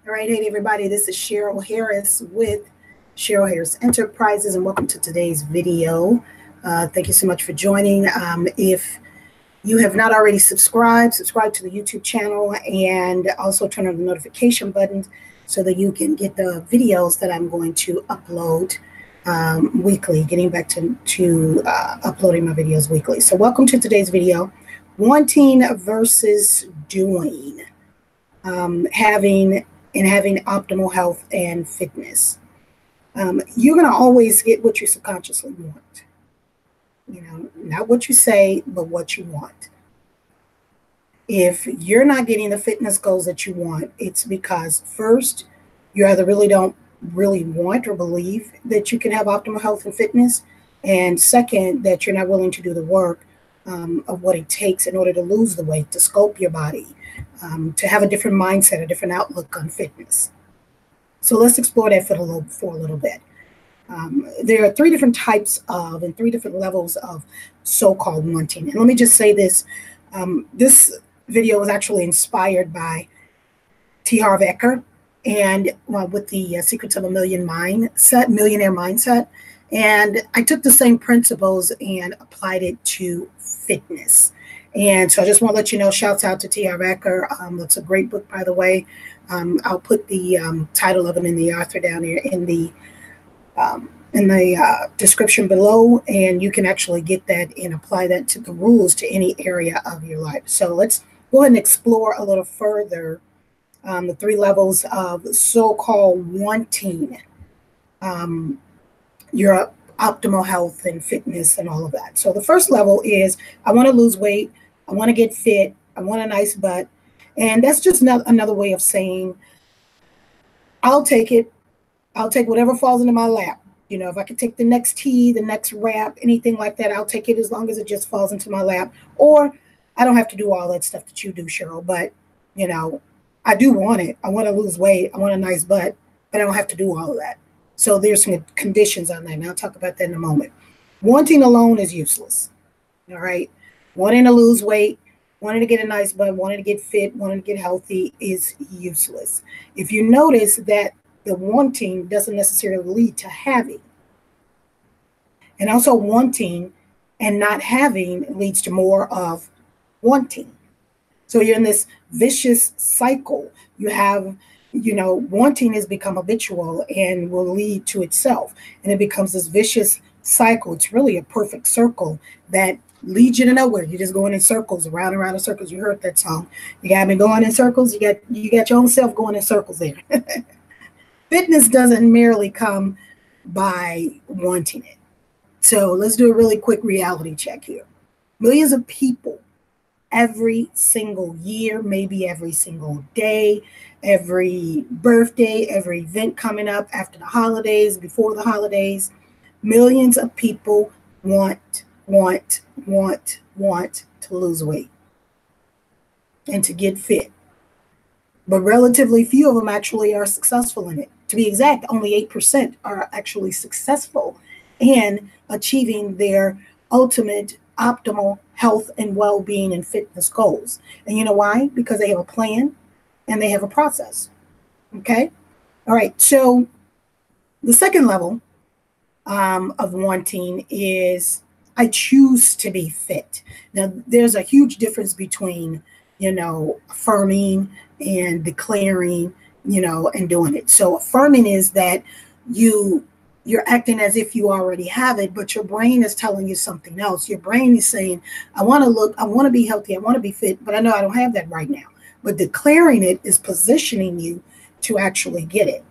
All right, hey everybody, this is Cheryl Harris with Cheryl Harris Enterprises, and welcome to today's video. Thank you so much for joining. If you have not already subscribe to the YouTube channel, and also turn on the notification button so that you can get the videos that I'm going to upload weekly, getting back to uploading my videos weekly. So welcome to today's video, wanting versus doing, having optimal health and fitness. You're going to always get what you subconsciously want. You know, not what you say, but what you want. If you're not getting the fitness goals that you want, it's because first, you either really don't really want or believe that you can have optimal health and fitness. And second, that you're not willing to do the work of what it takes in order to lose the weight, to sculpt your body, to have a different mindset, a different outlook on fitness. So let's explore that for a little bit. There are three different types of and three different levels of so-called wanting. And let me just say this. This video was actually inspired by T Have Eker and with the Secrets of a Millionaire Mindset. And I took the same principles and applied it to fitness. And so I just want to let you know, shouts out to T Have Eker. That's a great book, by the way. I'll put the title of it and the author down here in the description below, and you can actually get that and apply that to the rules to any area of your life. So let's go ahead and explore a little further the three levels of so-called wanting your optimal health and fitness and all of that. So the first level is, I want to lose weight, I want to get fit, I want a nice butt. And that's just another way of saying, I'll take it. I'll take whatever falls into my lap. You know, if I could take the next tea, the next wrap, anything like that, I'll take it as long as it just falls into my lap. Or I don't have to do all that stuff that you do, Cheryl, but, you know, I do want it. I want to lose weight. I want a nice butt, but I don't have to do all of that. So there's some conditions on that, and I'll talk about that in a moment. Wanting alone is useless, all right? Wanting to lose weight, wanting to get a nice butt, wanting to get fit, wanting to get healthy is useless. If you notice that the wanting doesn't necessarily lead to having, and also wanting and not having leads to more of wanting. So you're in this vicious cycle. You have, you know, wanting has become habitual and will lead to itself. And it becomes this vicious cycle. It's really a perfect circle that leads you to nowhere. You're just going in circles, around and around in circles. You heard that song. You got me going in circles. You got your own self going in circles there. Fitness doesn't merely come by wanting it. So let's do a really quick reality check here. Millions of people every single year, maybe every single day, every birthday, every event coming up after the holidays, before the holidays, millions of people want to lose weight and to get fit. But relatively few of them actually are successful in it. To be exact, only 8% are actually successful in achieving their ultimate optimal health and well-being and fitness goals. And you know why? Because they have a plan and they have a process. Okay? All right. So the second level of wanting is, I choose to be fit. Now, there's a huge difference between, you know, affirming and declaring, you know, and doing it. So affirming is that you're acting as if you already have it, but your brain is telling you something else. Your brain is saying, I want to be healthy, I want to be fit, but I know I don't have that right now. But declaring it is positioning you to actually get it.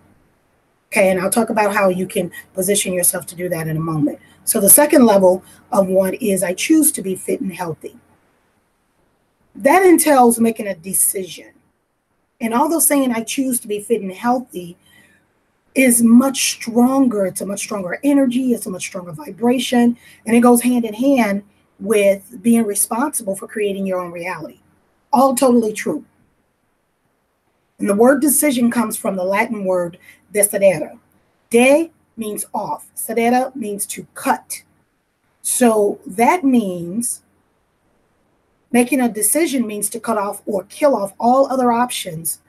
Okay, and I'll talk about how you can position yourself to do that in a moment. So the second level of want is, I choose to be fit and healthy. That entails making a decision. And although saying I choose to be fit and healthy is much stronger, it's a much stronger energy, it's a much stronger vibration, and it goes hand in hand with being responsible for creating your own reality. All totally true. And the word decision comes from the Latin word decidere. De means off. Sedere means to cut. So that means making a decision means to cut off or kill off all other options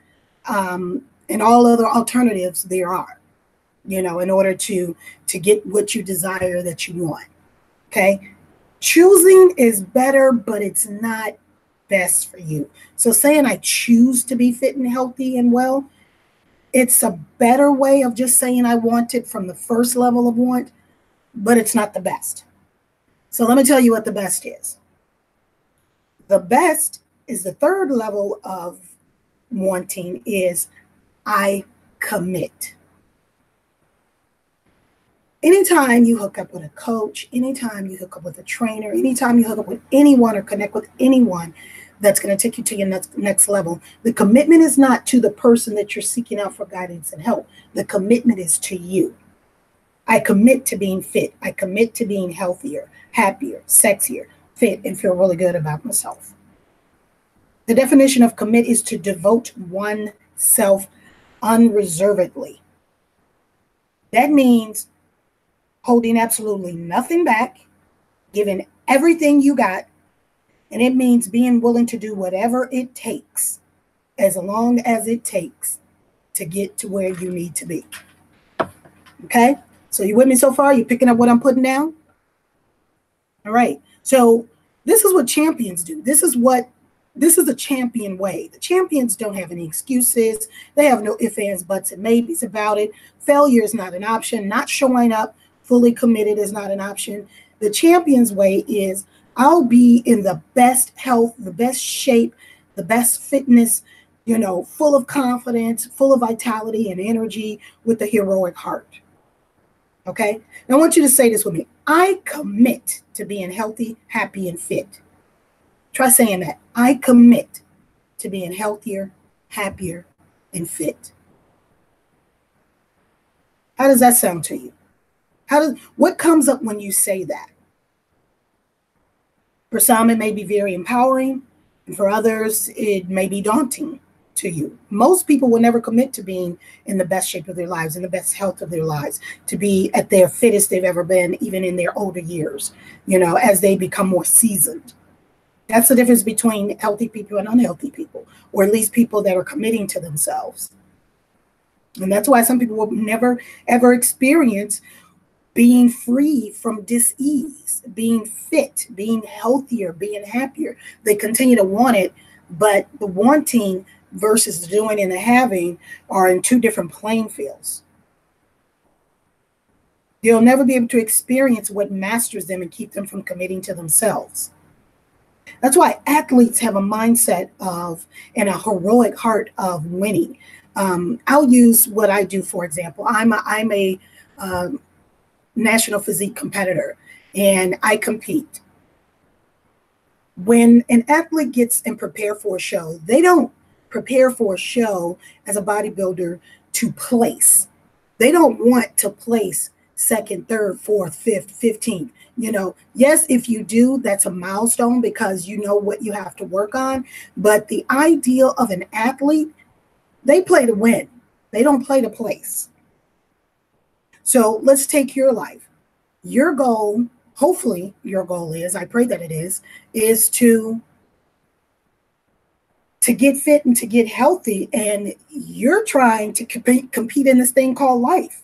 and all other alternatives there are, in order to get what you desire that you want. Okay. Choosing is better, but it's not best for you. So saying I choose to be fit and healthy and well, it's a better way of just saying I want it from the first level of want, but it's not the best. So let me tell you what the best is. The best is the third level of wanting is I commit. Anytime you hook up with a coach, anytime you hook up with a trainer, anytime you hook up with anyone or connect with anyone that's going to take you to your next level, the commitment is not to the person that you're seeking out for guidance and help. The commitment is to you. I commit to being fit. I commit to being healthier, happier, sexier, fit, and feel really good about myself. The definition of commit is to devote oneself unreservedly. That means holding absolutely nothing back, giving everything you got, and it means being willing to do whatever it takes, as long as it takes to get to where you need to be. Okay? So you with me so far? You picking up what I'm putting down? All right. So this is what champions do. This is the champion way. The champions don't have any excuses. They have no ifs, ands, buts, and maybes about it. Failure is not an option. Not showing up fully committed is not an option. The champion's way is I'll be in the best health, the best shape, the best fitness, full of confidence, full of vitality and energy with a heroic heart. Okay? Now I want you to say this with me. I commit to being healthy, happy, and fit. Try saying that. I commit to being healthier, happier, and fit. How does that sound to you? What comes up when you say that? For some, it may be very empowering, and for others, it may be daunting to you. Most people will never commit to being in the best shape of their lives, in the best health of their lives, to be at their fittest they've ever been, even in their older years, as they become more seasoned. That's the difference between healthy people and unhealthy people, or at least people that are committing to themselves. And that's why some people will never, ever experience being free from dis-ease, being fit, being healthier, being happier. They continue to want it, but the wanting versus the doing and the having are in two different playing fields. They'll never be able to experience what masters them and keep them from committing to themselves. That's why athletes have a mindset of and a heroic heart of winning. I'll use what I do, for example. I'm a national physique competitor, and I compete. When an athlete gets and prepare for a show, they don't prepare for a show as a bodybuilder to place. They don't want to place second, third, fourth, fifth, 15th. Yes, if you do, that's a milestone because you know what you have to work on. But the ideal of an athlete, they play to win. They don't play to place. So let's take your life. Your goal, hopefully your goal is, I pray that it is to get fit and to get healthy. And you're trying to compete in this thing called life.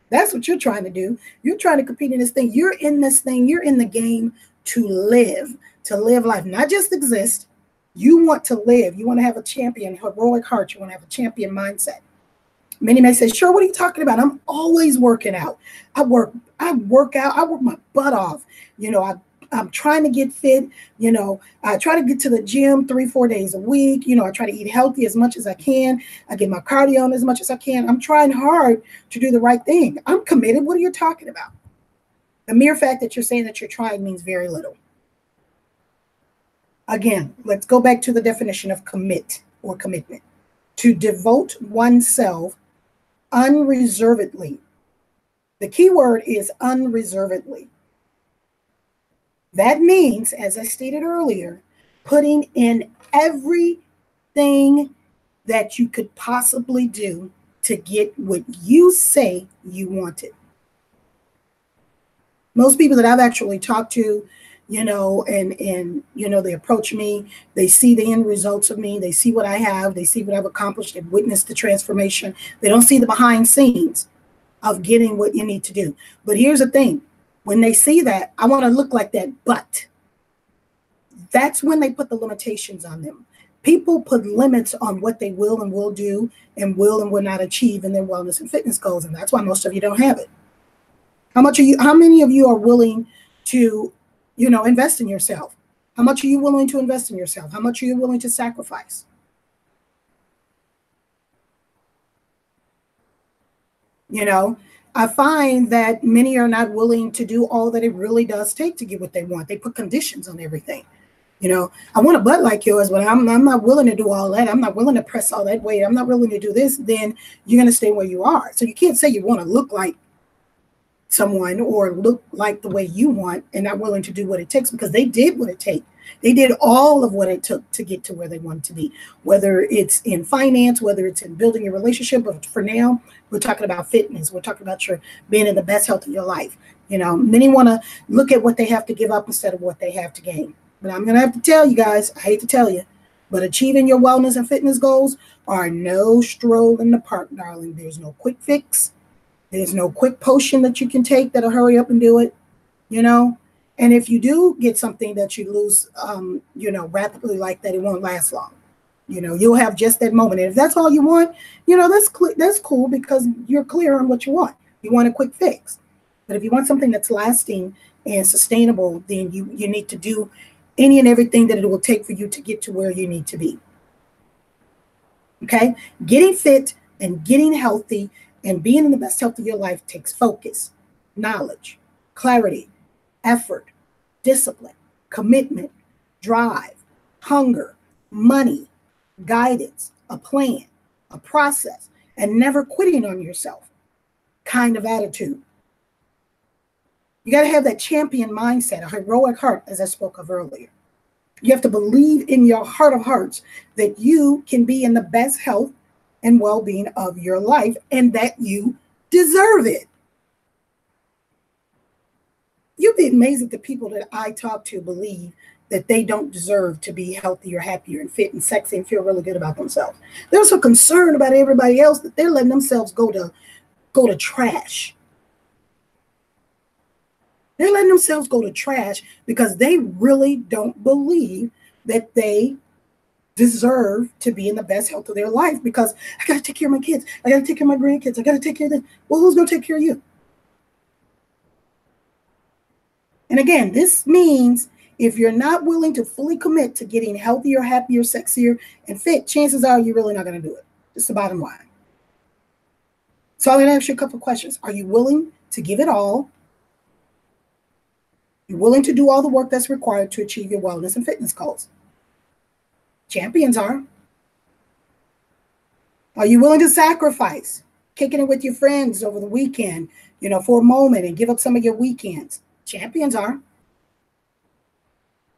That's what you're trying to do. You're trying to compete in this thing. You're in this thing. You're in the game to live life, not just exist. You want to live. You want to have a champion, heroic heart. You want to have a champion mindset. Many may say, sure, what are you talking about? I'm always working out. I work out. I work my butt off. I'm trying to get fit. I try to get to the gym 3-4 days a week. I try to eat healthy as much as I can. I get my cardio on as much as I can. I'm trying hard to do the right thing. I'm committed. What are you talking about? The mere fact that you're saying that you're trying means very little. Again, let's go back to the definition of commit or commitment. To devote oneself unreservedly. The key word is unreservedly. That means, as I stated earlier, putting in everything that you could possibly do to get what you say you wanted. Most people that I've actually talked to, and they approach me, they see the end results of me, they see what I have, they see what I've accomplished, they witness the transformation. They don't see the behind scenes of getting what you need to do. But here's the thing, when they see that, I want to look like that, but that's when they put the limitations on them. People put limits on what they will and will do and will not achieve in their wellness and fitness goals. And that's why most of you don't have it. How many of you are willing to, invest in yourself? How much are you willing to invest in yourself? How much are you willing to sacrifice? I find that many are not willing to do all that it really does take to get what they want. They put conditions on everything. I want a butt like yours, but I'm not willing to do all that. I'm not willing to press all that weight. I'm not willing to do this. Then you're going to stay where you are. So you can't say you want to look like someone or look like the way you want and not willing to do what it takes, because they did what it takes. They did all of what it took to get to where they wanted to be, whether it's in finance, whether it's in building a relationship. But for now, we're talking about fitness. We're talking about your being in the best health of your life. Many want to look at what they have to give up instead of what they have to gain. But I'm going to have to tell you guys, I hate to tell you, but achieving your wellness and fitness goals are no stroll in the park, darling. There's no quick fix. There's no quick potion that you can take that'll hurry up and do it, And if you do get something that you lose, rapidly like that, it won't last long. You'll have just that moment. And if that's all you want, that's cool, because you're clear on what you want. You want a quick fix. But if you want something that's lasting and sustainable, then you need to do any and everything that it will take for you to get to where you need to be. Okay? Getting fit and getting healthy and being in the best health of your life takes focus, knowledge, clarity, effort, discipline, commitment, drive, hunger, money, guidance, a plan, a process, and never quitting on yourself kind of attitude. You got to have that champion mindset, a heroic heart, as I spoke of earlier. You have to believe in your heart of hearts that you can be in the best health and well-being of your life and that you deserve it. You'd be amazed at the people that I talk to believe that they don't deserve to be healthier, happier, and fit and sexy and feel really good about themselves. They're so concerned about everybody else that they're letting themselves go to trash. They're letting themselves go to trash because they really don't believe that they deserve to be in the best health of their life, because I got to take care of my kids. I got to take care of my grandkids. I got to take care of them. Well, who's going to take care of you? And again, this means if you're not willing to fully commit to getting healthier, happier, sexier, and fit, chances are you're really not going to do it. It's the bottom line. So I'm going to ask you a couple of questions. Are you willing to give it all? You're willing to do all the work that's required to achieve your wellness and fitness goals? Champions are. Are you willing to sacrifice, kicking it with your friends over the weekend, for a moment and give up some of your weekends? Champions are.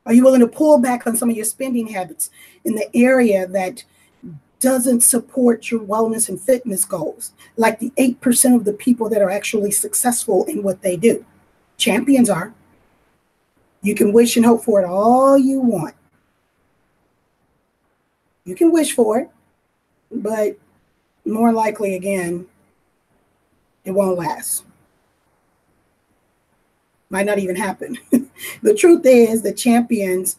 Are you willing to pull back on some of your spending habits in the area that doesn't support your wellness and fitness goals, like the 8% of the people that are actually successful in what they do? Champions are. You can wish and hope for it all you want. You can wish for it, but more likely, again, it won't last. Might not even happen. The truth is that champions,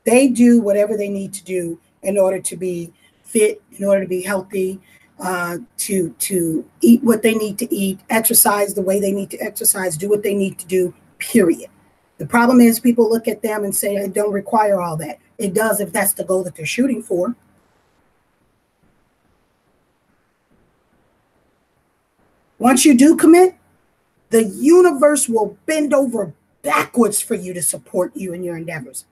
they do whatever they need to do in order to be fit, in order to be healthy, to eat what they need to eat, exercise the way they need to exercise, do what they need to do, period. The problem is people look at them and say, it don't require all that. It does if that's the goal that they're shooting for. Once you do commit, the universe will bend over backwards for you to support you in your endeavors.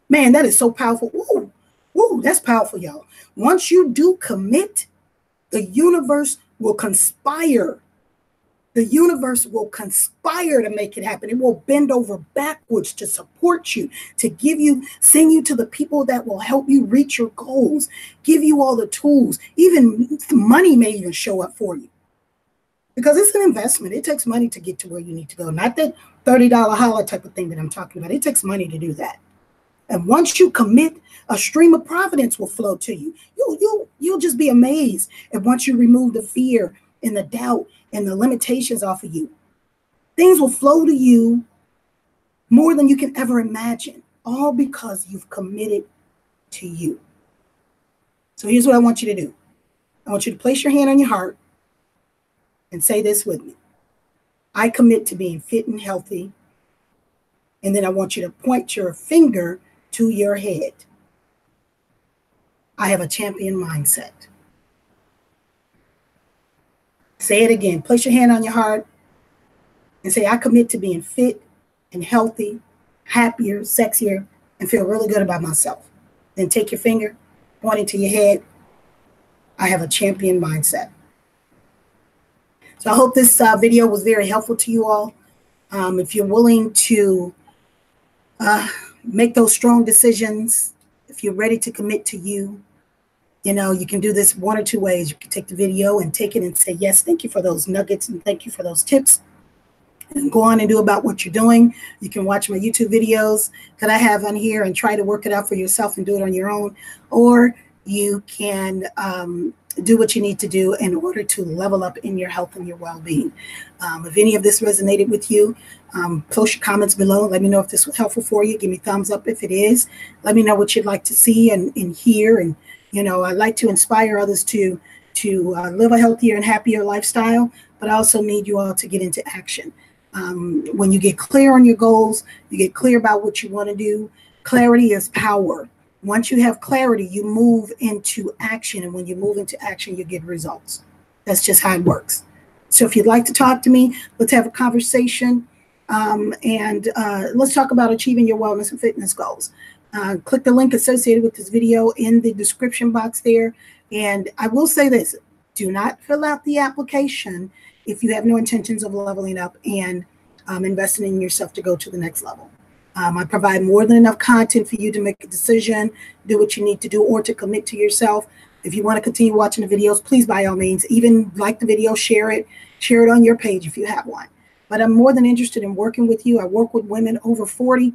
Man, that is so powerful. Woo, woo, that's powerful, y'all. Once you do commit, the universe will conspire. The universe will conspire to make it happen. It will bend over backwards to support you, to give you, send you to the people that will help you reach your goals, give you all the tools. Even money may even show up for you, because it's an investment. It takes money to get to where you need to go. Not that $30 holler type of thing that I'm talking about. It takes money to do that. And once you commit, a stream of providence will flow to you. You'll just be amazed. And once you remove the fear and the doubt and the limitations off of you, things will flow to you more than you can ever imagine, all because you've committed to you. So here's what I want you to do. I want you to place your hand on your heart and say this with me. I commit to being fit and healthy. And then I want you to point your finger to your head. I have a champion mindset. Say it again. Place your hand on your heart and say, I commit to being fit and healthy, happier, sexier, and feel really good about myself. Then take your finger, point it to your head. I have a champion mindset. So I hope this video was very helpful to you all. If you're willing to make those strong decisions, if you're ready to commit to you, you can do this one or two ways. You can take the video and take it and say, yes, thank you for those nuggets and thank you for those tips. And go on and do about what you're doing. You can watch my YouTube videos that I have on here and try to work it out for yourself and do it on your own. Or you can do what you need to do in order to level up in your health and your well-being. If any of this resonated with you, post your comments below. Let me know if this was helpful for you. Give me a thumbs up if it is. Let me know what you'd like to see and hear. And, I'd like to inspire others to live a healthier and happier lifestyle, but I also need you all to get into action. When you get clear on your goals, you get clear about what you want to do. Clarity is power. Once you have clarity, you move into action. And when you move into action, you get results. That's just how it works. So if you'd like to talk to me, let's have a conversation. And let's talk about achieving your wellness and fitness goals. Click the link associated with this video in the description box there. And I will say this, do not fill out the application if you have no intentions of leveling up and investing in yourself to go to the next level. I provide more than enough content for you to make a decision, do what you need to do, or to commit to yourself. If you want to continue watching the videos, please, by all means, even like the video, share it on your page if you have one. But I'm more than interested in working with you. I work with women over 40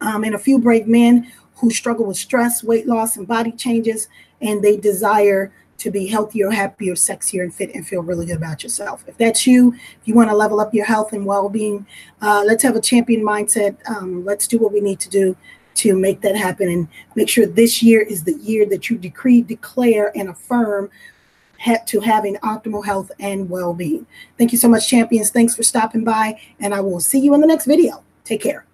and a few brave men who struggle with stress, weight loss, and body changes, and they desire to be healthier, happier, sexier, and fit, and feel really good about yourself. If that's you, if you want to level up your health and well-being, let's have a champion mindset. Let's do what we need to do to make that happen and make sure this year is the year that you decree, declare, and affirm to having optimal health and well-being. Thank you so much, champions. Thanks for stopping by, and I will see you in the next video. Take care.